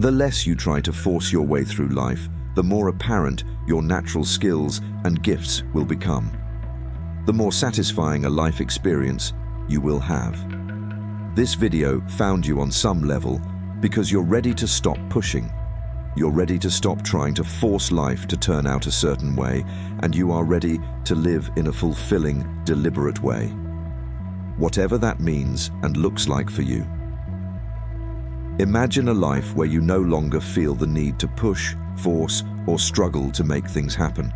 The less you try to force your way through life, the more apparent your natural skills and gifts will become. The more satisfying a life experience you will have. This video found you on some level because you're ready to stop pushing. You're ready to stop trying to force life to turn out a certain way, and you are ready to live in a fulfilling, deliberate way. Whatever that means and looks like for you. Imagine a life where you no longer feel the need to push, force, or struggle to make things happen.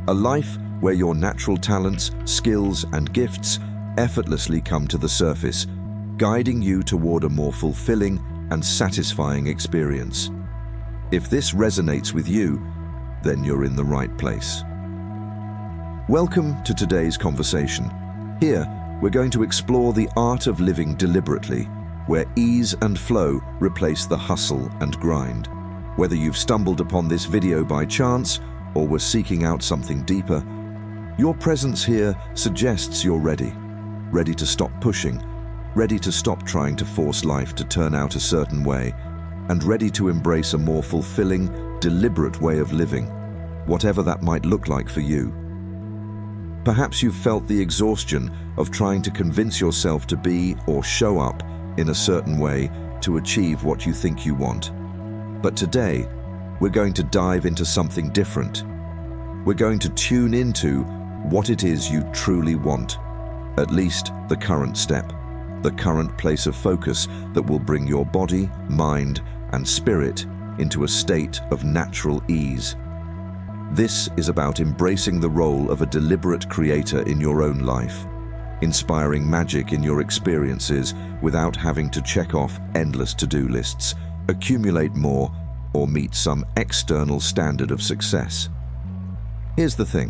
A life where your natural talents, skills, and gifts effortlessly come to the surface, guiding you toward a more fulfilling and satisfying experience. If this resonates with you, then you're in the right place. Welcome to today's conversation. Here, we're going to explore the art of living deliberately, where ease and flow replace the hustle and grind. Whether you've stumbled upon this video by chance or were seeking out something deeper, your presence here suggests you're ready. Ready to stop pushing, ready to stop trying to force life to turn out a certain way, and ready to embrace a more fulfilling, deliberate way of living, whatever that might look like for you. Perhaps you've felt the exhaustion of trying to convince yourself to be or show up in a certain way to achieve what you think you want. But today, we're going to dive into something different. We're going to tune into what it is you truly want, at least the current step, the current place of focus that will bring your body, mind, and spirit into a state of natural ease. This is about embracing the role of a deliberate creator in your own life, inspiring magic in your experiences without having to check off endless to-do lists, accumulate more, or meet some external standard of success. Here's the thing.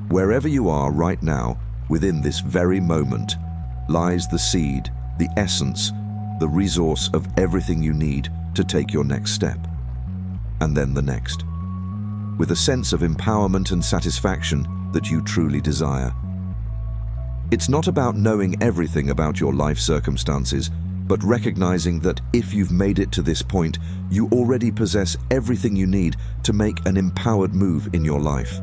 Wherever you are right now, within this very moment, lies the seed, the essence, the resource of everything you need to take your next step, and then the next, with a sense of empowerment and satisfaction that you truly desire. It's not about knowing everything about your life circumstances, but recognizing that if you've made it to this point, you already possess everything you need to make an empowered move in your life.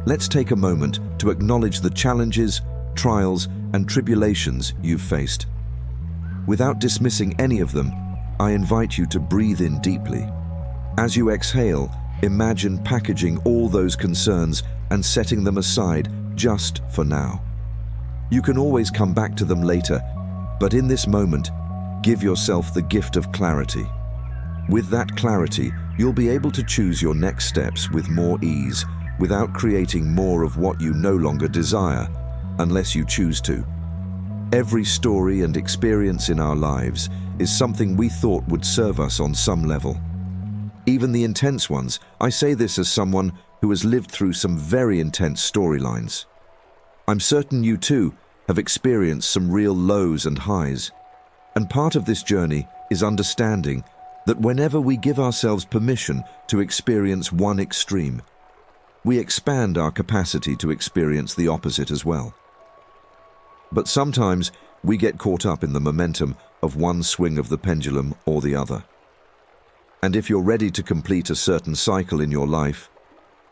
Let's take a moment to acknowledge the challenges, trials, and tribulations you've faced. Without dismissing any of them, I invite you to breathe in deeply. As you exhale, imagine packaging all those concerns and setting them aside just for now. You can always come back to them later, but in this moment, give yourself the gift of clarity. With that clarity, you'll be able to choose your next steps with more ease, without creating more of what you no longer desire, unless you choose to. Every story and experience in our lives is something we thought would serve us on some level. Even the intense ones. I say this as someone who has lived through some very intense storylines. I'm certain you too have experienced some real lows and highs. And part of this journey is understanding that whenever we give ourselves permission to experience one extreme, we expand our capacity to experience the opposite as well. But sometimes we get caught up in the momentum of one swing of the pendulum or the other. And if you're ready to complete a certain cycle in your life,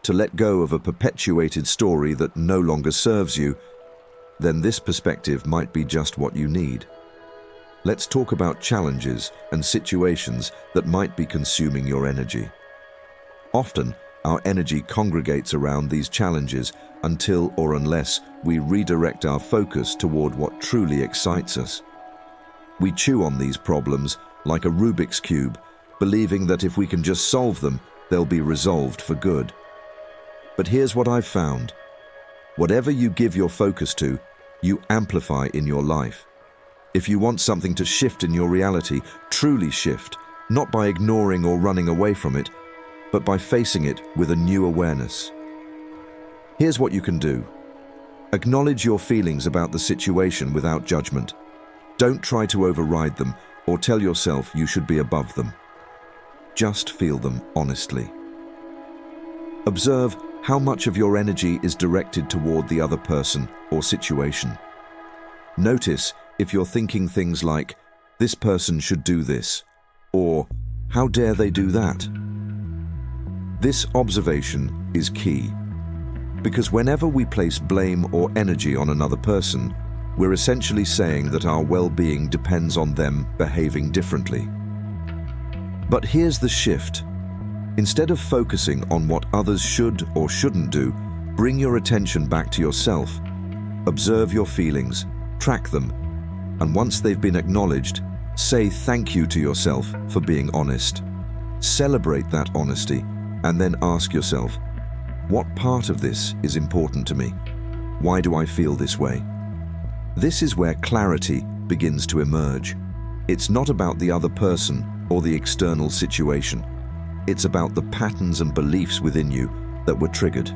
to let go of a perpetuated story that no longer serves you, then this perspective might be just what you need. Let's talk about challenges and situations that might be consuming your energy. Often, our energy congregates around these challenges until or unless we redirect our focus toward what truly excites us. We chew on these problems like a Rubik's Cube, believing that if we can just solve them, they'll be resolved for good. But here's what I've found. Whatever you give your focus to, you amplify in your life. If you want something to shift in your reality, truly shift, not by ignoring or running away from it, but by facing it with a new awareness. Here's what you can do. Acknowledge your feelings about the situation without judgment. Don't try to override them or tell yourself you should be above them. Just feel them honestly. Observe how much of your energy is directed toward the other person or situation. Notice if you're thinking things like, "This person should do this," Or, how dare they do that? This observation is key, because whenever we place blame or energy on another person, we're essentially saying that our well-being depends on them behaving differently. But here's the shift. Instead of focusing on what others should or shouldn't do, bring your attention back to yourself. Observe your feelings, track them, and once they've been acknowledged, say thank you to yourself for being honest. Celebrate that honesty, and then ask yourself, what part of this is important to me? Why do I feel this way? This is where clarity begins to emerge. It's not about the other person or the external situation. It's about the patterns and beliefs within you that were triggered.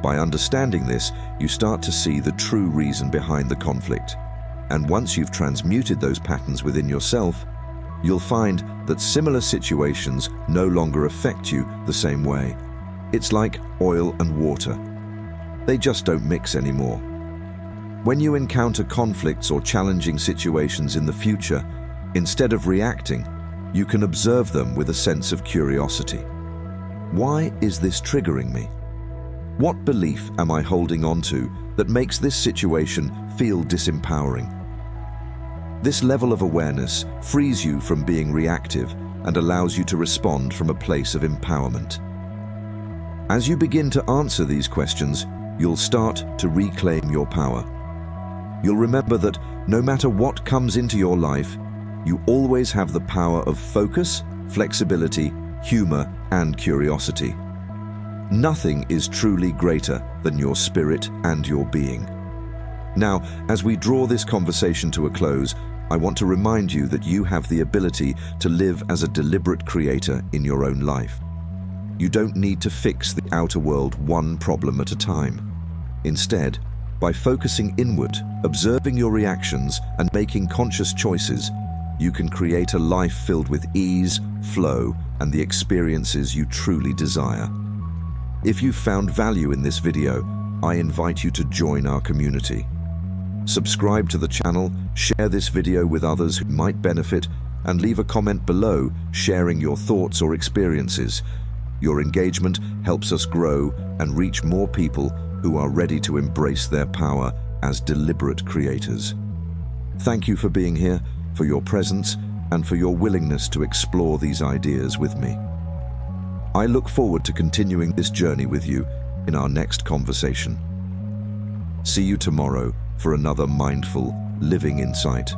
By understanding this, you start to see the true reason behind the conflict. And once you've transmuted those patterns within yourself, you'll find that similar situations no longer affect you the same way. It's like oil and water. They just don't mix anymore. When you encounter conflicts or challenging situations in the future, instead of reacting, you can observe them with a sense of curiosity. Why is this triggering me? What belief am I holding on to that makes this situation feel disempowering? This level of awareness frees you from being reactive and allows you to respond from a place of empowerment. As you begin to answer these questions, you'll start to reclaim your power. You'll remember that no matter what comes into your life, you always have the power of focus, flexibility, humor, and curiosity. Nothing is truly greater than your spirit and your being. Now, as we draw this conversation to a close, I want to remind you that you have the ability to live as a deliberate creator in your own life. You don't need to fix the outer world one problem at a time. Instead, by focusing inward, observing your reactions, and making conscious choices, you can create a life filled with ease, flow, and the experiences you truly desire. If you've found value in this video, I invite you to join our community. Subscribe to the channel, share this video with others who might benefit, and leave a comment below sharing your thoughts or experiences. Your engagement helps us grow and reach more people who are ready to embrace their power as deliberate creators. Thank you for being here, for your presence, and for your willingness to explore these ideas with me. I look forward to continuing this journey with you in our next conversation. See you tomorrow for another mindful living insight.